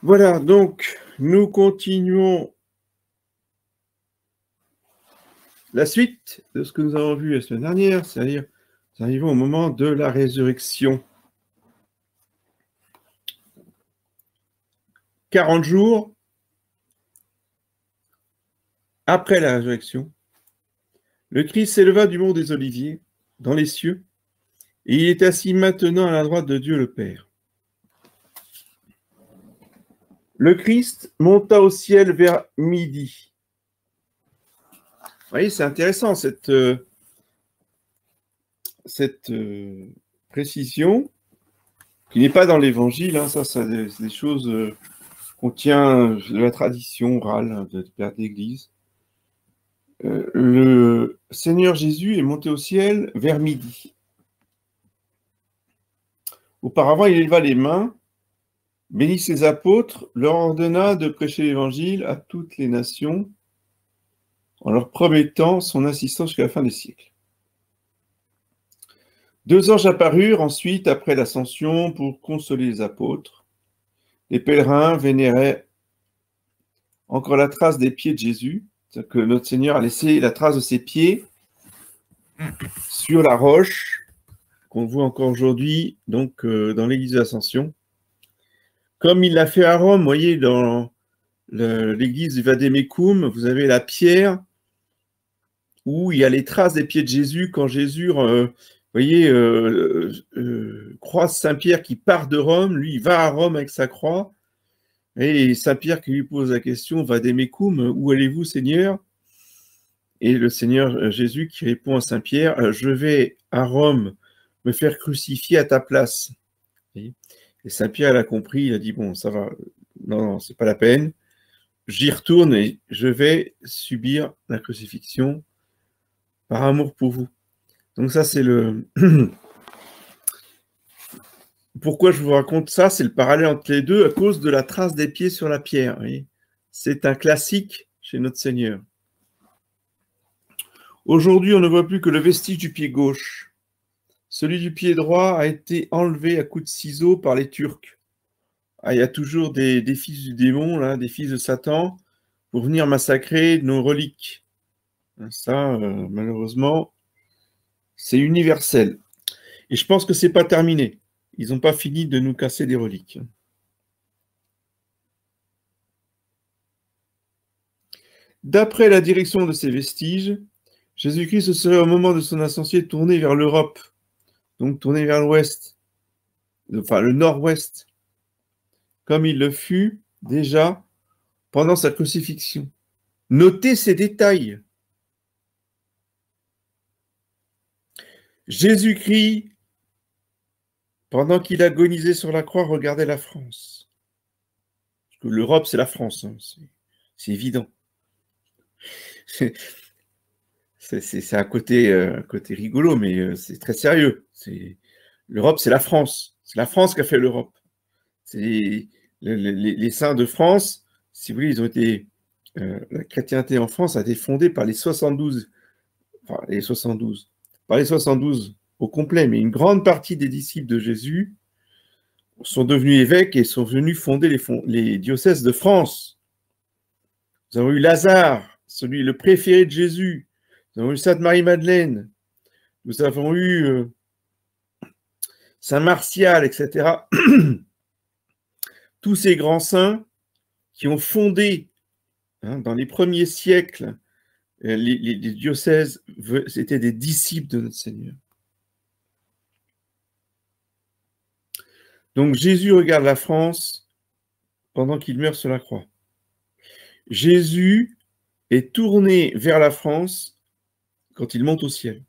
Voilà, donc nous continuons la suite de ce que nous avons vu la semaine dernière, c'est-à-dire nous arrivons au moment de la résurrection. 40 jours après la résurrection, le Christ s'éleva du mont des Oliviers dans les cieux, et il est assis maintenant à la droite de Dieu le Père. Le Christ monta au ciel vers midi. Vous voyez, c'est intéressant cette précision qui n'est pas dans l'Évangile. Hein, ça c'est des choses qu'on tient de la tradition orale de Père d'Église. Le Seigneur Jésus est monté au ciel vers midi. Auparavant, il éleva les mains, bénit ses apôtres, leur ordonna de prêcher l'Évangile à toutes les nations, en leur promettant son assistance jusqu'à la fin des siècles. 2 anges apparurent ensuite après l'ascension pour consoler les apôtres. Les pèlerins vénéraient encore la trace des pieds de Jésus, c'est-à-dire que notre Seigneur a laissé la trace de ses pieds sur la roche qu'on voit encore aujourd'hui donc dans l'église de l'Ascension. Comme il l'a fait à Rome, vous voyez, dans l'église du Vademecum, vous avez la pierre où il y a les traces des pieds de Jésus quand Jésus, voyez, croise Saint-Pierre qui part de Rome, lui il va à Rome avec sa croix, et Saint-Pierre qui lui pose la question, Vademecum, où allez-vous Seigneur? Et le Seigneur Jésus qui répond à Saint-Pierre, je vais à Rome me faire crucifier à ta place. Et Saint-Pierre l'a compris, il a dit, bon, ça va, non, c'est pas la peine, j'y retourne et je vais subir la crucifixion par amour pour vous. Donc ça, c'est le... Pourquoi je vous raconte ça? C'est le parallèle entre les deux à cause de la trace des pieds sur la pierre. C'est un classique chez notre Seigneur. Aujourd'hui, on ne voit plus que le vestige du pied gauche. Celui du pied droit a été enlevé à coups de ciseaux par les Turcs. Il y a toujours des fils du démon, là, des fils de Satan, pour venir massacrer nos reliques. Ça, malheureusement, c'est universel. Et je pense que c'est pas terminé. Ils n'ont pas fini de nous casser des reliques. D'après la direction de ces vestiges, Jésus-Christ serait au moment de son ascension tourné vers l'Europe, donc tourné vers l'ouest, enfin le nord-ouest, comme il le fut déjà pendant sa crucifixion. Notez ces détails. Jésus-Christ, pendant qu'il agonisait sur la croix, regardait la France. Parce que l'Europe, c'est la France, hein, c'est évident. C'est un côté rigolo, mais c'est très sérieux. L'Europe, c'est la France. C'est la France qui a fait l'Europe. Les saints de France, si vous voulez, ils ont été... la chrétienté en France a été fondée par les 72, par les 72 au complet, mais une grande partie des disciples de Jésus sont devenus évêques et sont venus fonder les diocèses de France. Nous avons eu Lazare, le préféré de Jésus. Nous avons eu Sainte Marie-Madeleine. Nous avons eu Saint Martial, etc. Tous ces grands saints qui ont fondé, dans les premiers siècles, les diocèses, c'était des disciples de notre Seigneur. Donc Jésus regarde la France pendant qu'il meurt sur la croix. Jésus est tourné vers la France quand il monte au ciel.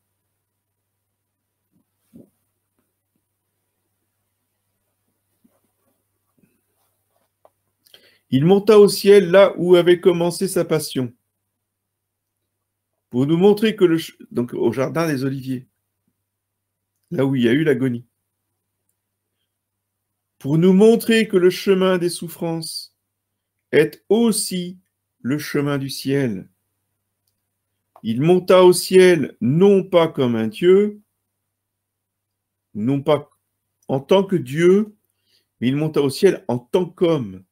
Il monta au ciel là où avait commencé sa passion, pour nous montrer que donc au jardin des Oliviers, là où il y a eu l'agonie, pour nous montrer que le chemin des souffrances est aussi le chemin du ciel. Il monta au ciel non pas comme un Dieu, non pas en tant que Dieu, mais il monta au ciel en tant qu'homme.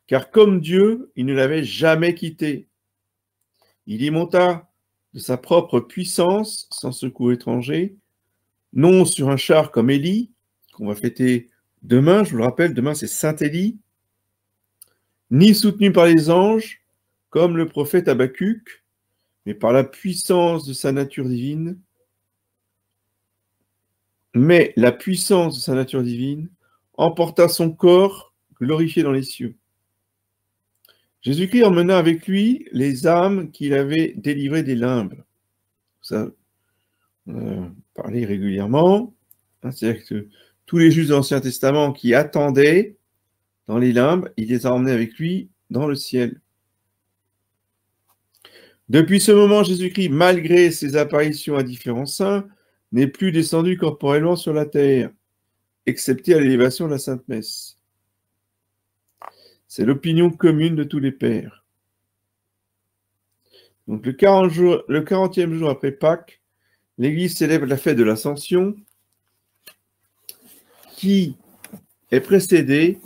car comme Dieu, il ne l'avait jamais quitté. Il y monta de sa propre puissance, sans secours étranger, non sur un char comme Élie, qu'on va fêter demain, je vous le rappelle, demain c'est Saint Élie, ni soutenu par les anges, comme le prophète Habacuc, mais par la puissance de sa nature divine. Mais la puissance de sa nature divine emporta son corps glorifié dans les cieux. Jésus-Christ emmena avec lui les âmes qu'il avait délivrées des limbes. Ça, parlait régulièrement. C'est-à-dire que tous les justes de l'Ancien Testament qui attendaient dans les limbes, il les a emmenés avec lui dans le ciel. Depuis ce moment, Jésus-Christ, malgré ses apparitions à différents saints, n'est plus descendu corporellement sur la terre, excepté à l'élévation de la Sainte Messe. C'est l'opinion commune de tous les pères. Donc le 40e jour après Pâques, l'Église célèbre la fête de l'Ascension, qui est précédée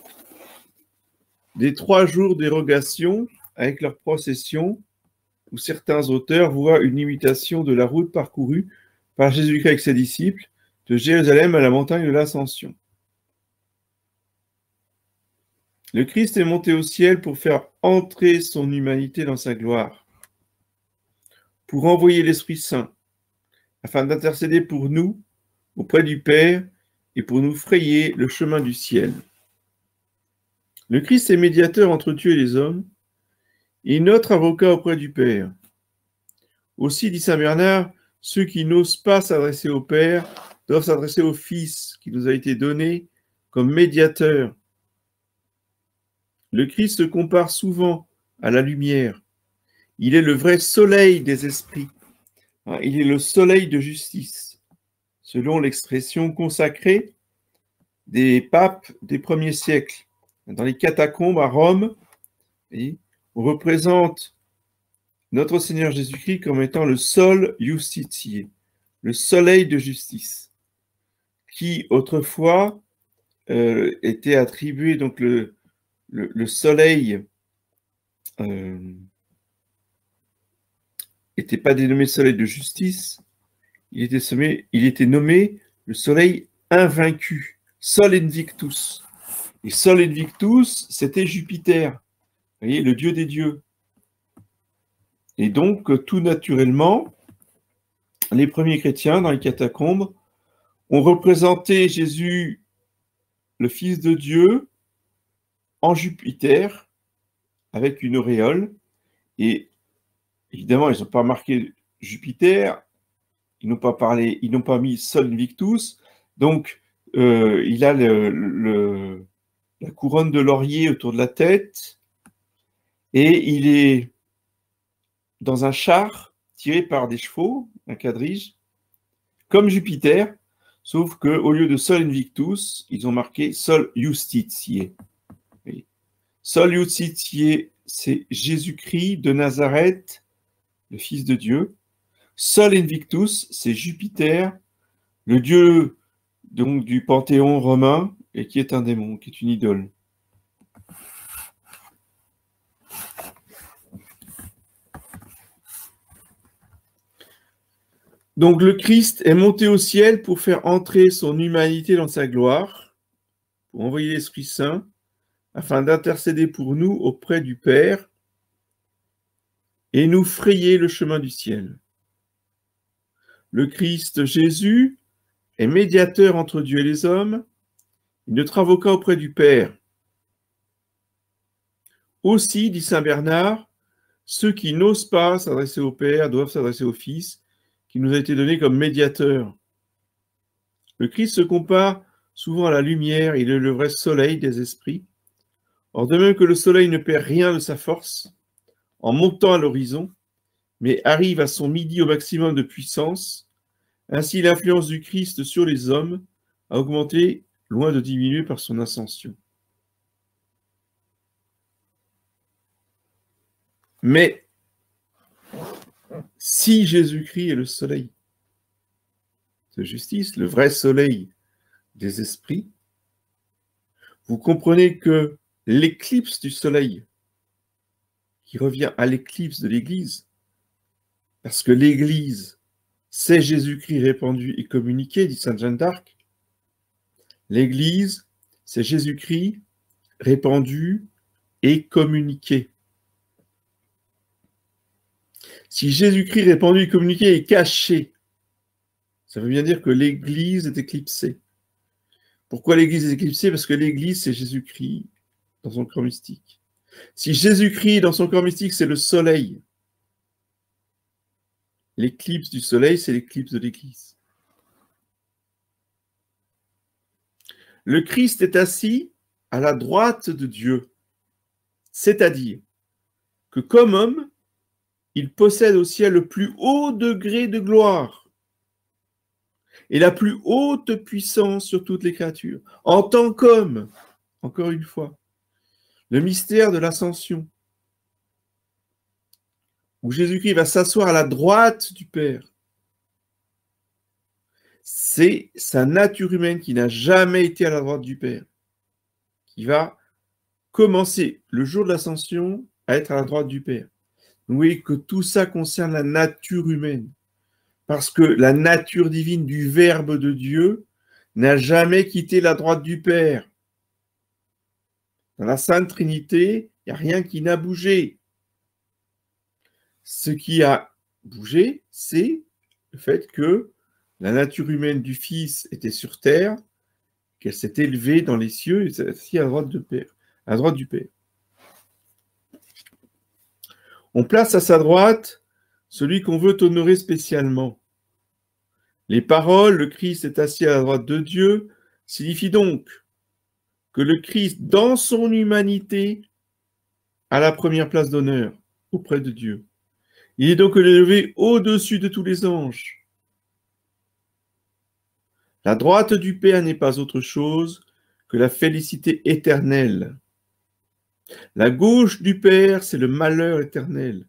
des 3 jours d'érogation avec leur procession, où certains auteurs voient une imitation de la route parcourue par Jésus-Christ avec ses disciples de Jérusalem à la montagne de l'Ascension. Le Christ est monté au ciel pour faire entrer son humanité dans sa gloire, pour envoyer l'Esprit Saint, afin d'intercéder pour nous auprès du Père et pour nous frayer le chemin du ciel. Le Christ est médiateur entre Dieu et les hommes, et notre avocat auprès du Père. Aussi, dit saint Bernard, ceux qui n'osent pas s'adresser au Père doivent s'adresser au Fils qui nous a été donné comme médiateur. Le Christ se compare souvent à la lumière. Il est le vrai soleil des esprits. Il est le soleil de justice, selon l'expression consacrée des papes des premiers siècles. Dans les catacombes à Rome, on représente notre Seigneur Jésus-Christ comme étant le sol justitiae, le soleil de justice, qui autrefois était attribué, donc le soleil n'était pas dénommé soleil de justice, il était nommé le soleil invaincu, Sol Invictus. Et Sol Invictus, c'était Jupiter, vous voyez, le dieu des dieux. Et donc, tout naturellement, les premiers chrétiens dans les catacombes ont représenté Jésus, le Fils de Dieu, en Jupiter, avec une auréole. Et évidemment, ils n'ont pas marqué Jupiter, ils n'ont pas mis Sol Invictus. Donc, il a la couronne de laurier autour de la tête, et il est dans un char tiré par des chevaux, un quadrige, comme Jupiter, sauf qu'au lieu de Sol Invictus, ils ont marqué Sol Justitiae. Sol Justitiae, c'est Jésus-Christ de Nazareth, le Fils de Dieu. Sol Invictus, c'est Jupiter, le dieu donc du panthéon romain, et qui est un démon, qui est une idole. Donc le Christ est monté au ciel pour faire entrer son humanité dans sa gloire, pour envoyer l'Esprit Saint, afin d'intercéder pour nous auprès du Père et nous frayer le chemin du ciel. Le Christ Jésus est médiateur entre Dieu et les hommes, notre avocat auprès du Père. Aussi, dit saint Bernard, ceux qui n'osent pas s'adresser au Père doivent s'adresser au Fils, qui nous a été donné comme médiateur. Le Christ se compare souvent à la lumière, il est le vrai soleil des esprits. Or, de même que le soleil ne perd rien de sa force en montant à l'horizon, mais arrive à son midi au maximum de puissance, ainsi l'influence du Christ sur les hommes a augmenté, loin de diminuer par son ascension. Mais si Jésus-Christ est le soleil de justice, le vrai soleil des esprits, vous comprenez que l'éclipse du soleil, qui revient à l'éclipse de l'Église, parce que l'Église, c'est Jésus-Christ répandu et communiqué, dit sainte Jeanne d'Arc. L'Église, c'est Jésus-Christ répandu et communiqué. Si Jésus-Christ répandu et communiqué est caché, ça veut bien dire que l'Église est éclipsée. Pourquoi l'Église est éclipsée? Parce que l'Église, c'est Jésus-Christ dans son corps mystique. Si Jésus-Christ, dans son corps mystique, c'est le soleil, l'éclipse du soleil, c'est l'éclipse de l'Église. Le Christ est assis à la droite de Dieu, c'est-à-dire que comme homme, il possède au ciel le plus haut degré de gloire et la plus haute puissance sur toutes les créatures. En tant qu'homme, encore une fois, le mystère de l'ascension, où Jésus-Christ va s'asseoir à la droite du Père, c'est sa nature humaine qui n'a jamais été à la droite du Père, qui va commencer le jour de l'ascension à être à la droite du Père. Vous voyez que tout ça concerne la nature humaine, parce que la nature divine du Verbe de Dieu n'a jamais quitté la droite du Père. Dans la Sainte Trinité, il n'y a rien qui n'a bougé. Ce qui a bougé, c'est le fait que la nature humaine du Fils était sur terre, qu'elle s'est élevée dans les cieux et s'est assise à droite du Père. On place à sa droite celui qu'on veut honorer spécialement. Les paroles, le Christ est assis à la droite de Dieu, signifient donc que le Christ, dans son humanité, a la première place d'honneur auprès de Dieu. Il est donc élevé au-dessus de tous les anges. La droite du Père n'est pas autre chose que la félicité éternelle. La gauche du Père, c'est le malheur éternel,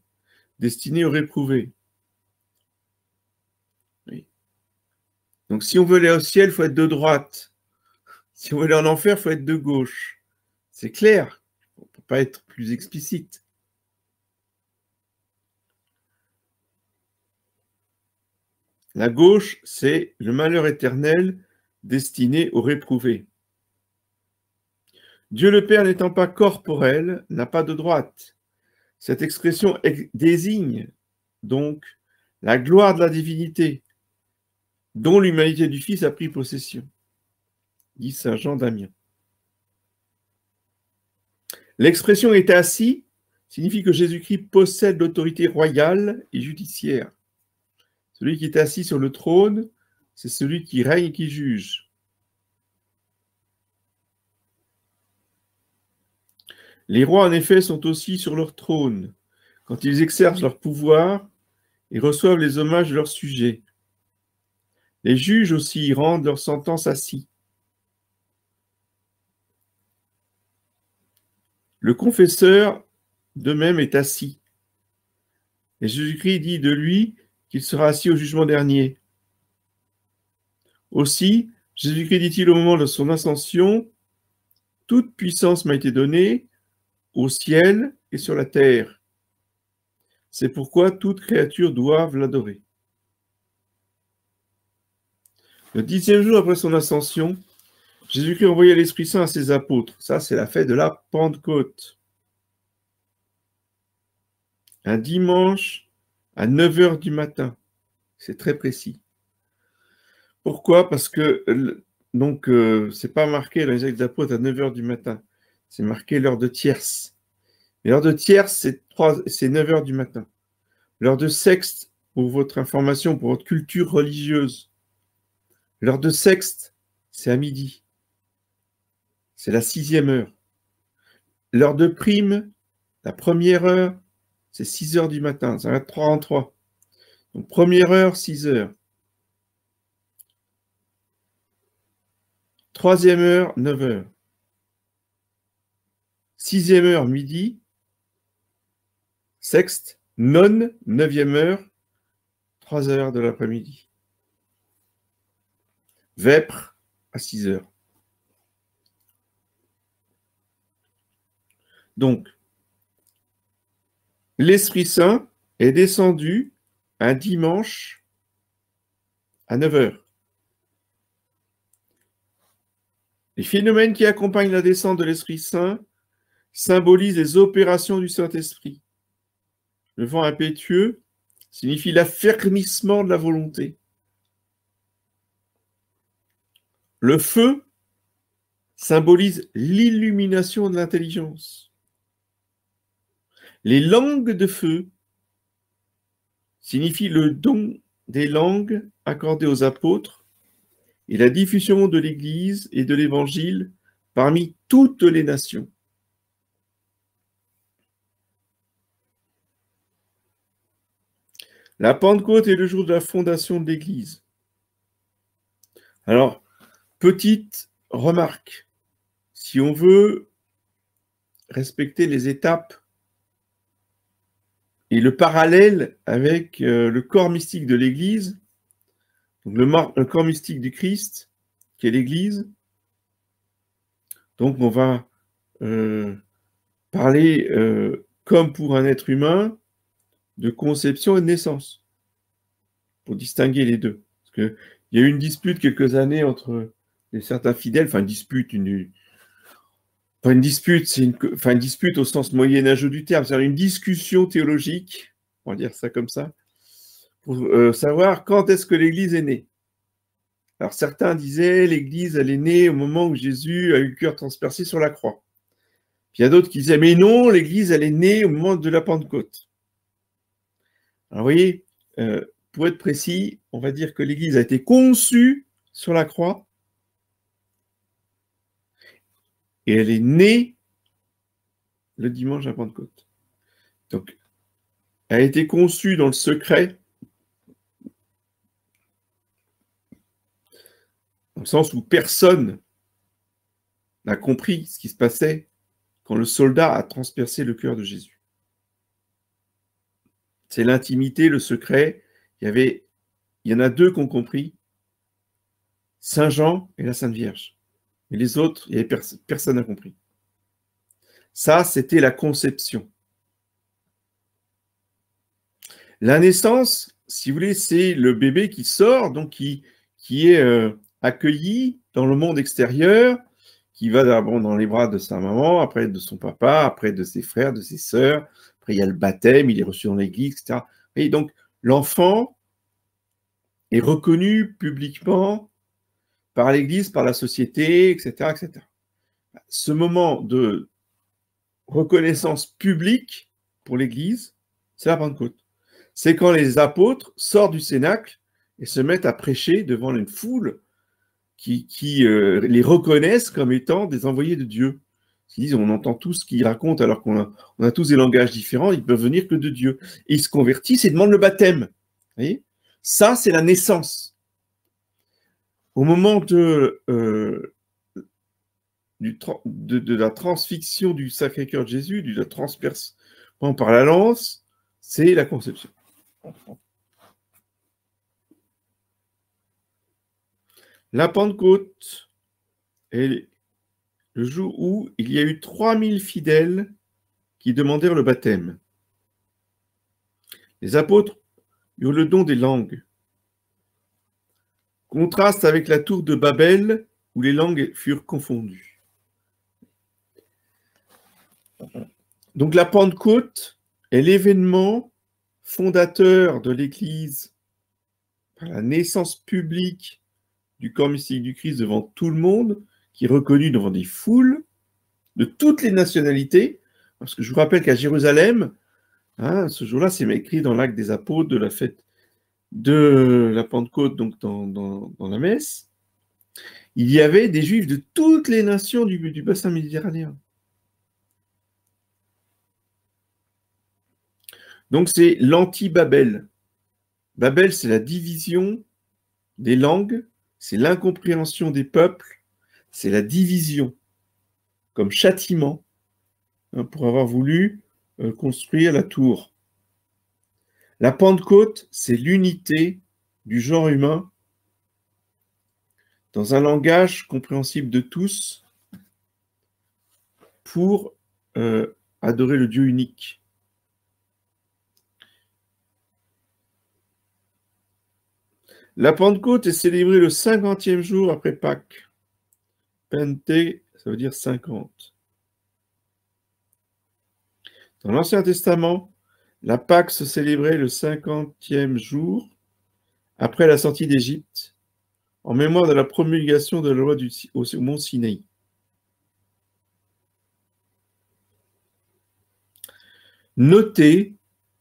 destiné aux réprouvés. Oui. Donc si on veut aller au ciel, il faut être de droite. Si on veut aller en enfer, il faut être de gauche. C'est clair, on ne peut pas être plus explicite. La gauche, c'est le malheur éternel destiné aux réprouvés. Dieu le Père n'étant pas corporel, n'a pas de droite. Cette expression désigne donc la gloire de la divinité, dont l'humanité du Fils a pris possession, dit saint Jean d'Amiens. L'expression est assis signifie que Jésus-Christ possède l'autorité royale et judiciaire. Celui qui est assis sur le trône, c'est celui qui règne et qui juge. Les rois, en effet, sont aussi sur leur trône, quand ils exercent leur pouvoir et reçoivent les hommages de leurs sujets. Les juges aussi rendent leur sentence assis. Le confesseur, de même, est assis. Et Jésus-Christ dit de lui qu'il sera assis au jugement dernier. Aussi, Jésus-Christ dit-il au moment de son ascension, « Toute puissance m'a été donnée au ciel et sur la terre. C'est pourquoi toute créature doive l'adorer. » Le 10e jour après son ascension, Jésus-Christ envoya l'Esprit Saint à ses apôtres. Ça, c'est la fête de la Pentecôte. Un dimanche à 9h du matin. C'est très précis. Pourquoi? Parce que c'est pas marqué dans les Actes des Apôtres à 9h du matin. C'est marqué l'heure de tierce. Et l'heure de tierce, c'est 9h du matin. L'heure de sexte, pour votre information, pour votre culture religieuse. L'heure de sexte, c'est à midi. C'est la 6e heure. L'heure de prime, la première heure, c'est 6h du matin. Ça va être 3 en 3. Donc, première heure, 6h. 3e heure, 9h. 6e heure, midi. Sexte, nonne, 9e heure, 3h de l'après-midi. Vêpres, à 6h. Donc, l'Esprit Saint est descendu un dimanche à 9 heures. Les phénomènes qui accompagnent la descente de l'Esprit Saint symbolisent les opérations du Saint-Esprit. Le vent impétueux signifie l'affermissement de la volonté. Le feu symbolise l'illumination de l'intelligence. Les langues de feu signifient le don des langues accordées aux apôtres et la diffusion de l'Église et de l'Évangile parmi toutes les nations. La Pentecôte est le jour de la fondation de l'Église. Alors, petite remarque, si on veut respecter les étapes et le parallèle avec le corps mystique de l'Église, donc le corps mystique du Christ, qui est l'Église, donc on va parler comme pour un être humain de conception et de naissance, pour distinguer les deux. Parce qu'il y a eu une dispute quelques années entre certains fidèles, enfin une dispute au sens moyenâgeux du terme, c'est-à-dire une discussion théologique, on va dire ça comme ça, pour savoir quand est-ce que l'Église est née. Alors certains disaient l'Église, elle est née au moment où Jésus a eu le cœur transpercé sur la croix. Puis il y a d'autres qui disaient, mais non, l'Église, elle est née au moment de la Pentecôte. Alors vous voyez, pour être précis, on va dire que l'Église a été conçue sur la croix et elle est née le dimanche de la Pentecôte. Donc, elle a été conçue dans le secret, dans le sens où personne n'a compris ce qui se passait quand le soldat a transpercé le cœur de Jésus. C'est l'intimité, le secret. Il y en a deux qui ont compris, Saint Jean et la Sainte Vierge. Mais les autres, personne n'a compris. Ça, c'était la conception. La naissance, si vous voulez, c'est le bébé qui sort, donc qui est accueilli dans le monde extérieur, qui va d'abord dans les bras de sa maman, après de son papa, après de ses frères, de ses sœurs. Après, il y a le baptême, il est reçu dans l'église, etc. Et donc, l'enfant est reconnu publiquement par l'église, par la société, etc., etc. Ce moment de reconnaissance publique pour l'église, c'est la Pentecôte. C'est quand les apôtres sortent du cénacle et se mettent à prêcher devant une foule qui les reconnaissent comme étant des envoyés de Dieu. Ils disent, on entend tout ce qu'ils racontent alors qu'on a tous des langages différents, ils peuvent venir que de Dieu. Et ils se convertissent et demandent le baptême. Vous voyez ? Ça, c'est la naissance. Au moment de la transfixion du Sacré-Cœur de Jésus, de la transperce par la lance, c'est la conception. La Pentecôte est le jour où il y a eu 3000 fidèles qui demandèrent le baptême. Les apôtres eurent le don des langues. Contraste avec la tour de Babel où les langues furent confondues. Donc la Pentecôte est l'événement fondateur de l'Église par la naissance publique du corps mystique du Christ devant tout le monde, qui est reconnu devant des foules de toutes les nationalités, parce que je vous rappelle qu'à Jérusalem, ce jour-là, c'est écrit dans l'Acte des Apôtres de la fête de la Pentecôte, donc dans la messe, il y avait des Juifs de toutes les nations du bassin méditerranéen. Donc c'est l'anti-Babel. Babel, c'est la division des langues, c'est l'incompréhension des peuples, c'est la division comme châtiment pour avoir voulu construire la tour. La Pentecôte, c'est l'unité du genre humain dans un langage compréhensible de tous pour adorer le Dieu unique. La Pentecôte est célébrée le 50e jour après Pâques. Pente, ça veut dire 50. Dans l'Ancien Testament, la Pâque se célébrait le 50e jour après la sortie d'Égypte, en mémoire de la promulgation de la loi au mont Sinaï. Notez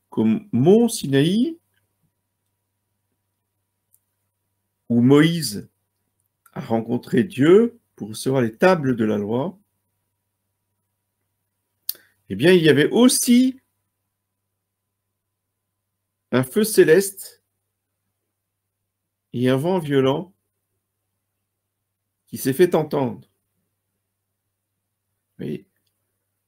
qu'au mont Sinaï, où Moïse a rencontré Dieu pour recevoir les tables de la loi, eh bien, il y avait aussi un feu céleste et un vent violent qui s'est fait entendre. Oui.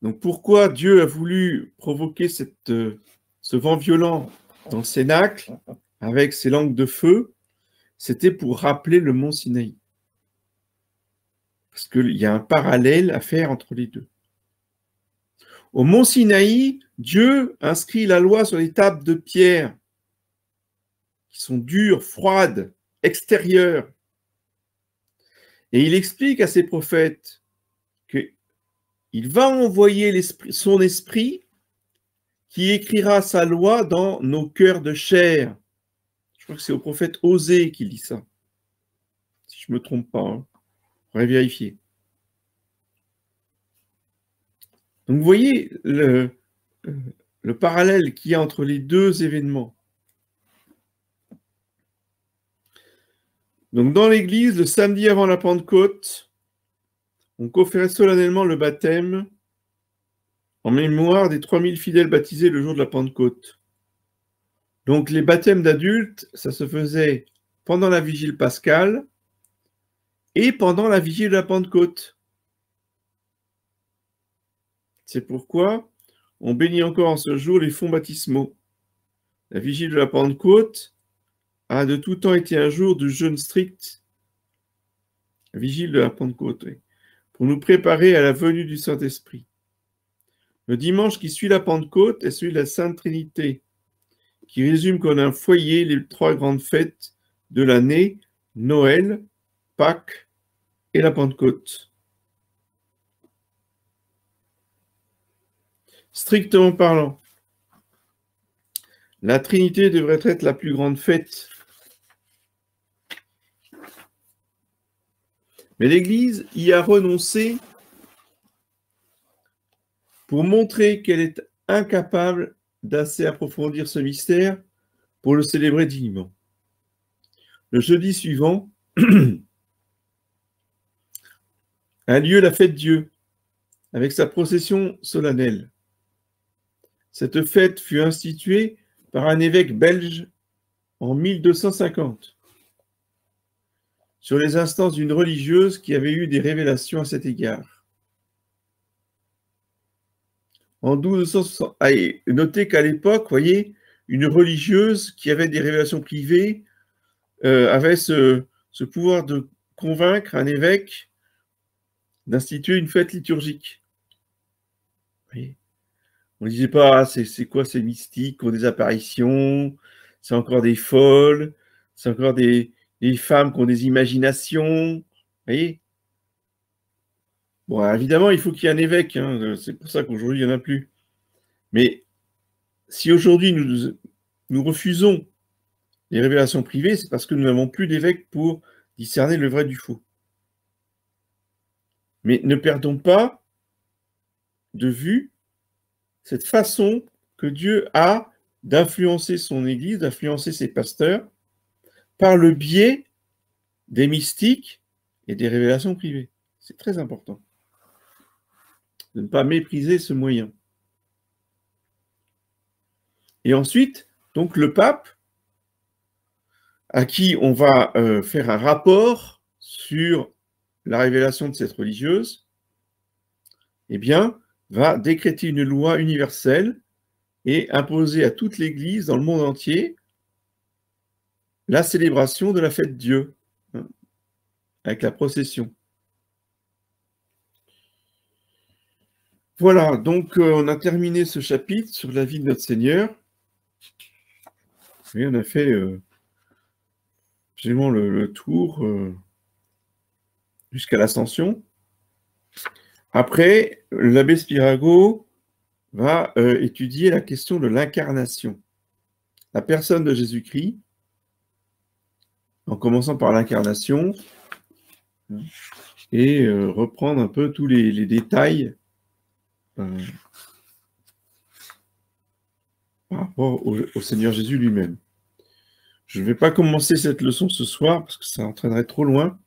Donc, pourquoi Dieu a voulu provoquer ce vent violent dans le Cénacle avec ses langues de feu? C'était pour rappeler le mont Sinaï. Parce qu'il y a un parallèle à faire entre les deux. Au mont Sinaï, Dieu inscrit la loi sur les tables de pierre qui sont dures, froides, extérieures. Et il explique à ses prophètes qu'il va envoyer son esprit qui écrira sa loi dans nos cœurs de chair. Je crois que c'est au prophète Osée qu'il dit ça. Si je ne me trompe pas, hein. On pourrait vérifier. Donc vous voyez le parallèle qu'il y a entre les deux événements. Donc dans l'Église, le samedi avant la Pentecôte, on conférait solennellement le baptême en mémoire des 3000 fidèles baptisés le jour de la Pentecôte. Donc les baptêmes d'adultes, ça se faisait pendant la vigile pascale et pendant la vigile de la Pentecôte. C'est pourquoi on bénit encore en ce jour les fonds baptismaux. La vigile de la Pentecôte a de tout temps été un jour de jeûne strict, la vigile de la Pentecôte, oui, pour nous préparer à la venue du Saint-Esprit. Le dimanche qui suit la Pentecôte est celui de la Sainte Trinité, qui résume comme un foyer les 3 grandes fêtes de l'année, Noël, Pâques et la Pentecôte. Strictement parlant, la Trinité devrait être la plus grande fête. Mais l'Église y a renoncé pour montrer qu'elle est incapable d'assez approfondir ce mystère pour le célébrer dignement. Le jeudi suivant a lieu la fête Dieu, avec sa procession solennelle. Cette fête fut instituée par un évêque belge en 1250, sur les instances d'une religieuse qui avait eu des révélations à cet égard. En 1260, notez qu'à l'époque, voyez, une religieuse qui avait des révélations privées avait ce pouvoir de convaincre un évêque d'instituer une fête liturgique. Voyez. On ne disait pas, ah, c'est quoi ces mystiques qui ont des apparitions, c'est encore des folles, c'est encore des femmes qui ont des imaginations. Vous voyez. Bon, évidemment, il faut qu'il y ait un évêque, hein, c'est pour ça qu'aujourd'hui, il n'y en a plus. Mais si aujourd'hui, nous refusons les révélations privées, c'est parce que nous n'avons plus d'évêque pour discerner le vrai du faux. Mais ne perdons pas de vue cette façon que Dieu a d'influencer son Église, d'influencer ses pasteurs, par le biais des mystiques et des révélations privées. C'est très important de ne pas mépriser ce moyen. Et ensuite, donc le pape, à qui on va faire un rapport sur la révélation de cette religieuse, eh bien, va décréter une loi universelle et imposer à toute l'Église dans le monde entier la célébration de la fête Dieu, hein, avec la procession. Voilà, donc on a terminé ce chapitre sur la vie de notre Seigneur. Et on a fait absolument le tour jusqu'à l'ascension. Après, l'abbé Spirago va étudier la question de l'incarnation. La personne de Jésus-Christ, en commençant par l'incarnation, et reprendre un peu tous les détails par rapport au Seigneur Jésus lui-même. Je ne vais pas commencer cette leçon ce soir parce que ça entraînerait trop loin.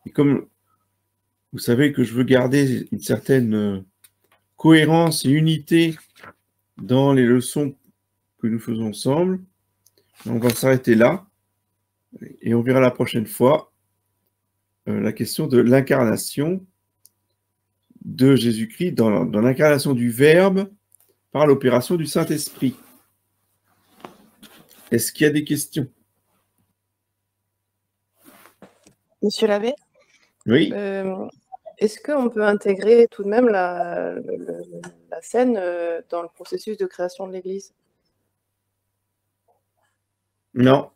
Et comme vous savez que je veux garder une certaine cohérence et unité dans les leçons que nous faisons ensemble, on va s'arrêter là et on verra la prochaine fois la question de l'incarnation de Jésus-Christ, dans l'incarnation du Verbe par l'opération du Saint-Esprit. Est-ce qu'il y a des questions? Monsieur l'abbé, oui. Est-ce qu'on peut intégrer tout de même la scène dans le processus de création de l'Église? Non.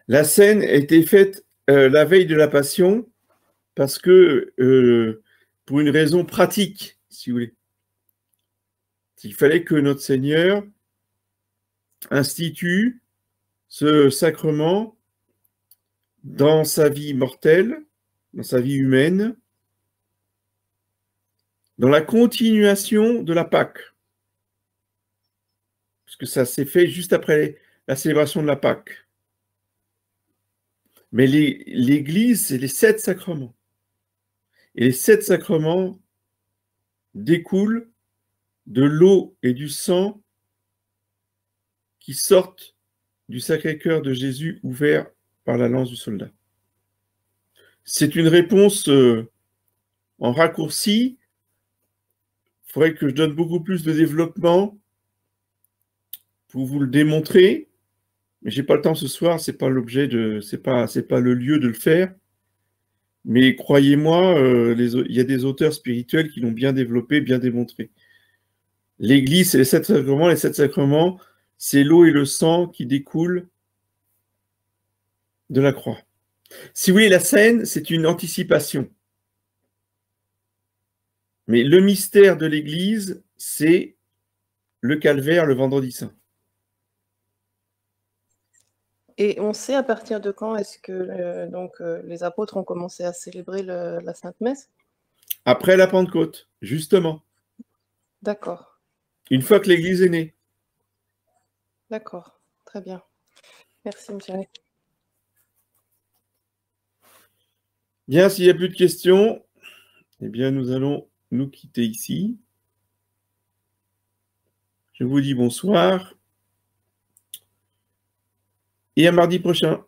La scène a été faite la veille de la Passion parce que, pour une raison pratique, si vous voulez, il fallait que notre Seigneur institue ce sacrement dans sa vie mortelle, dans sa vie humaine, dans la continuation de la Pâque. Parce que ça s'est fait juste après la célébration de la Pâque. Mais l'Église, c'est les 7 sacrements. Et les 7 sacrements découlent de l'eau et du sang qui sortent du Sacré-Cœur de Jésus ouvert par la lance du soldat. C'est une réponse en raccourci. Il faudrait que je donne beaucoup plus de développement pour vous le démontrer, mais j'ai pas le temps ce soir, c'est pas l'objet de, c'est pas le lieu de le faire. Mais croyez-moi, il y a des auteurs spirituels qui l'ont bien développé, bien démontré. L'Église, c'est les 7 sacrements. Les 7 sacrements, c'est l'eau et le sang qui découlent de la croix. Si vous voulez, la scène, c'est une anticipation. Mais le mystère de l'Église, c'est le calvaire, le vendredi saint. Et on sait à partir de quand est-ce que les apôtres ont commencé à célébrer la Sainte Messe? Après la Pentecôte, justement. D'accord. Une fois que l'Église est née. D'accord, très bien. Merci, monsieur. Bien, s'il n'y a plus de questions, eh bien, nous allons nous quitter ici. Je vous dis bonsoir et à mardi prochain.